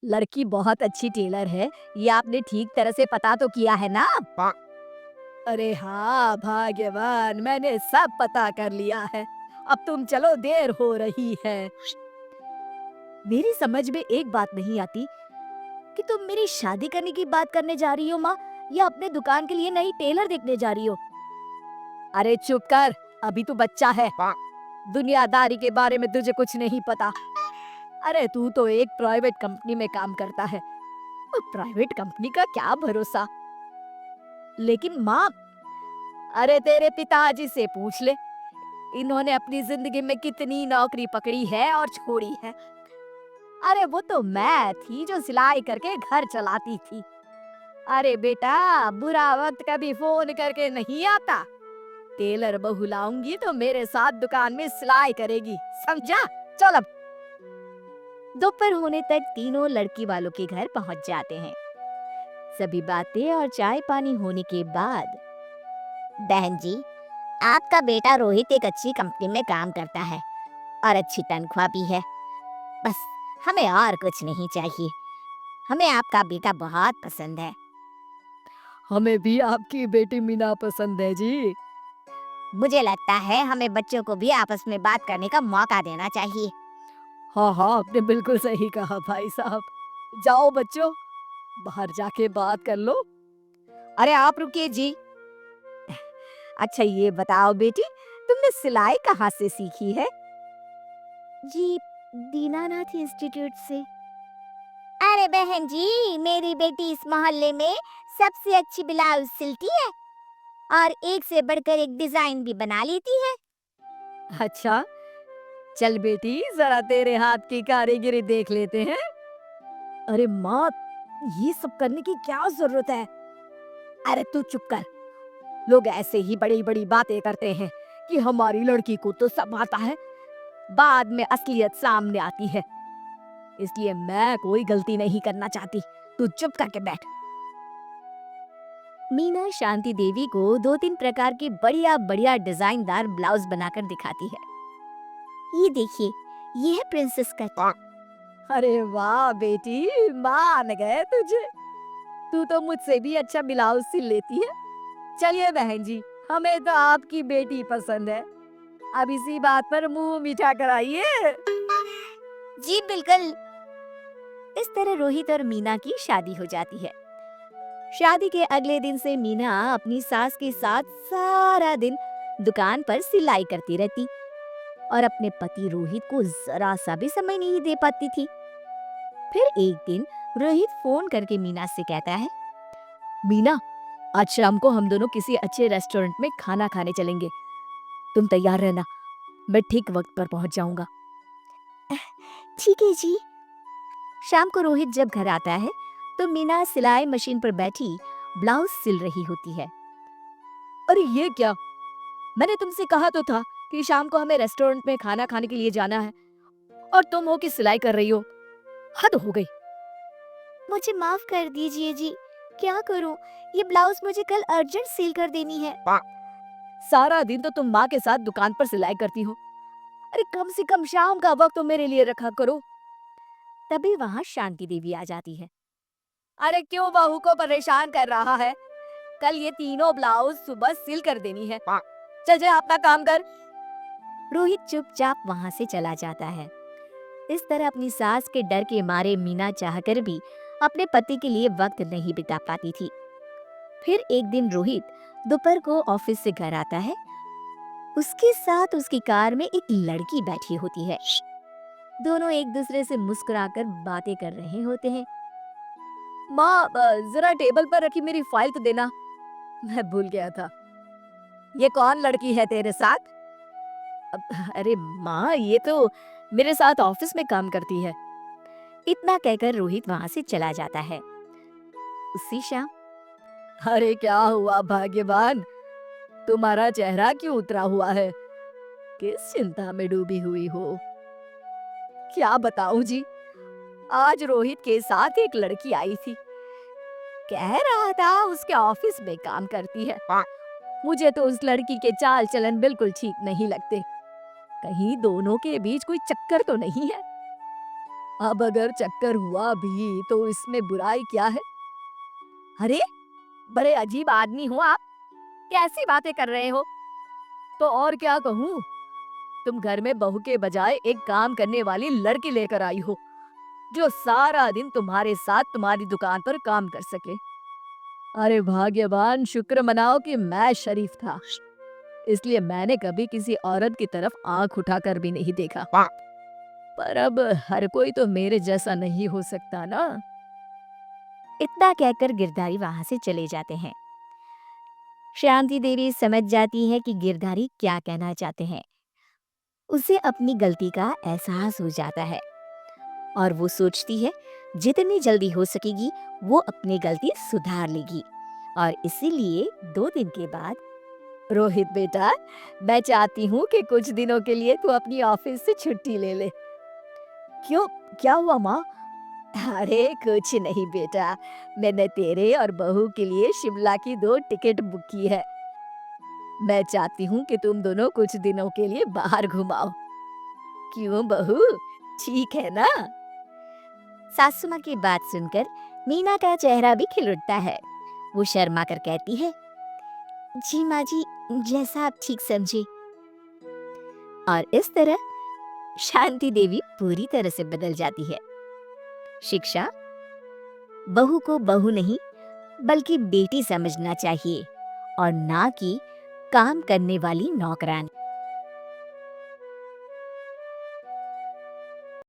लड़की बहुत अच्छी टेलर है, ये आपने ठीक तरह से पता तो किया है ना? अरे हाँ भाग्यवान, मैंने सब पता कर लिया है। अब तुम चलो, देर हो रही है। मेरी समझ में एक बात नहीं आती कि तुम मेरी शादी करने की बात करने जा रही हो माँ, या अपने दुकान के लिए नई टेलर देखने जा रही हो। अरे चुप कर, अभी तू बच्चा है। दुनियादारी के बारे में तुझे कुछ नहीं पता। अरे तू तो एक प्राइवेट कंपनी में काम करता है, और प्राइवेट कंपनी का क्या भरोसा। लेकिन माँ, अरे तेरे पिताजी से पूछ ले, इन्होंने अपनी जिंदगी में कितनी नौकरी पकड़ी है और छोड़ी है। अरे वो तो मैं थी जो सिलाई करके घर चलाती थी। अरे बेटा, बुरा वक्त कभी फोन करके नहीं आता। टेलर बहू लाऊंगी तो मेरे साथ दुकान में सिलाई करेगी, समझा? चल अब। दोपहर होने तक तीनों लड़की वालों के घर पहुंच जाते हैं। सभी बातें और चाय पानी होने के बाद, बहन जी, आपका बेटा रोहित एक अच्छी कंपनी में काम करता है और अच्छी तनख्वाह भी है। बस हमें और कुछ नहीं चाहिए। हमें आपका बेटा बहुत पसंद है। हमें भी आपकी बेटी मीना पसंद है जी। मुझे लगता है हमें बच्चों को भी आपस में बात करने का मौका देना चाहिए। हाँ हाँ, आपने बिल्कुल सही कहा भाई साहब। जाओ बच्चों, बाहर जाके बात कर लो। अरे आप रुकिए जी। अच्छा ये बताओ बेटी, तुमने सिलाई कहाँ से सीखी है? जी, दीनानाथ इंस्टीट्यूट से। अरे बहन जी, मेरी बेटी इस मोहल्ले में सबसे अच्छी ब्लाउज सिलती है और एक से बढ़कर एक डिजाइन भी बना लेती है। अच्छा, चल बेटी, जरा तेरे हाथ की कारीगरी देख लेते हैं। अरे माँ, ये सब करने की क्या जरूरत है? अरे तू चुप कर। लोग ऐसे ही बड़ी बड़ी बातें करते हैं कि हमारी लड़की को तो सब आता है, बाद में असलियत सामने आती है। इसलिए मैं कोई गलती नहीं करना चाहती। तू चुप करके बैठ। मीना शांति देवी को 2-3 प्रकार के बढ़िया बढ़िया डिजाइनदार ब्लाउज बनाकर दिखाती है। ये देखिए, ये है प्रिंसेस कट। अरे वाह बेटी, मान गए तुझे। तू तो मुझसे भी अच्छा ब्लाउज सिल लेती है। चलिए बहन जी, हमें तो आपकी बेटी पसंद है। अब इसी बात पर मुंह मीठा कराइए। जी बिल्कुल। इस तरह रोहित और मीना की शादी हो जाती है। शादी के अगले दिन से मीना अपनी सास के साथ सारा दिन दुकान पर सिलाई करती रहती और अपने पति रोहित को जरा सा भी समय नहीं दे पाती थी। फिर एक दिन रोहित फोन करके मीना से कहता है, मीना, आज शाम को हम दोनों किसी अच्छे रेस्टोरेंट में खाना खाने चलेंगे। तुम तैयार रहना, मैं ठीक वक्त पर पहुंच जाऊंगा। ठीक है जी। शाम को रोहित जब घर आता है तो मीना सिलाई मशीन पर बैठी ब्लाउज सिल रही होती है। अरे ये क्या? मैंने तुमसे कहा तो था कि शाम को हमें रेस्टोरेंट में खाना खाने के लिए जाना है, और तुम हो कि सिलाई कर रही हो। हद हो गई। मुझे माफ कर दीजिए जी। क्या करूं, ये ब्लाउज मुझे कल अर्जेंट सिल कर देनी है। सारा दिन तो तुम माँ के साथ दुकान पर सिलाई करती हो। अरे कम से कम शाम का वक्त तो मेरे लिए रखा करो। तभी वहाँ शांति देवी आ जाती है। अरे क्यों बहू को परेशान कर रहा है? कल ये तीनों ब्लाउज सुबह सिल कर देनी है। चल जा अपना काम कर। रोहित चुपचाप वहाँ से चला जाता है। इस तरह अपनी सास के डर के मारे मीना चाहकर भी अपने पति के लिए वक्त नहीं बिता पाती थी। फिर एक दिन रोहित दोपहर को ऑफिस से घर आता है। उसके साथ उसकी कार में एक लड़की बैठी होती है। दोनों एक दूसरे से मुस्कुराकर बातें कर रहे होते हैं। माँ, जरा टेबल पर रखी मेरी फाइल तो देना, मैं भूल गया था। ये कौन लड़की है तेरे साथ? अरे माँ, ये तो मेरे साथ ऑफिस में काम करती है। इतना कहकर रोहित वहां से चला जाता है। उसी शाम, अरे क्या हुआ भाग्यवान, तुम्हारा चेहरा क्यों उतरा हुआ है? किस चिंता में डूबी हुई हो? क्या बताऊं जी, आज रोहित के साथ एक लड़की आई थी। कह रहा था उसके ऑफिस में काम करती है। मुझे तो उस लड़की के चाल चलन बिल्कुल ठीक नहीं लगते। कहीं दोनों के बीच कोई चक्कर तो नहीं है? अब अगर चक्कर हुआ भी तो इसमें बुराई क्या है? अरे, बड़े अजीब आदमी हो आप। कैसी बातें कर रहे हो? तो और क्या कहूँ? तुम घर में बहू के बजाय एक काम करने वाली लड़की लेकर आई हो, जो सारा दिन तुम्हारे साथ तुम्हारी दुकान पर काम कर सके। अरे भाग्यवान, शुक्र मनाओ कि मैं शरीफ था, इसलिए मैंने कभी किसी औरत की तरफ आंख उठाकर भी नहीं देखा। पर अब हर कोई तो मेरे जैसा नहीं हो सकता ना। इतना कहकर गिरधारी वहां से चले जाते हैं। शांति देवी समझ जाती है कि गिरधारी क्या कहना चाहते हैं। उसे अपनी गलती का एहसास हो जाता है और वो सोचती है जितनी जल्दी हो सकेगी वो अपनी गलती सुधार लेगी। और इसीलिए 2 दिन के बाद, रोहित बेटा, मैं चाहती हूँ कि कुछ दिनों के लिए तू अपनी ऑफिस से छुट्टी ले ले। क्यों, क्या हुआ माँ? अरे कुछ नहीं बेटा, मैंने तेरे और बहू के लिए शिमला की 2 टिकट बुक की है। मैं चाहती हूँ कि तुम दोनों कुछ दिनों के लिए बाहर घुमाओ। क्यों बहू, ठीक है ना? सासू माँ की बात सुनकर मीना का चेहरा भी खिल उठता है। वो शर्मा कर कहती है, जी माँ जी, जैसा आप ठीक समझे। और इस तरह शांति देवी पूरी तरह से बदल जाती है। शिक्षा बहू को बहू नहीं बल्कि बेटी समझना चाहिए और ना कि काम करने वाली नौकरानी।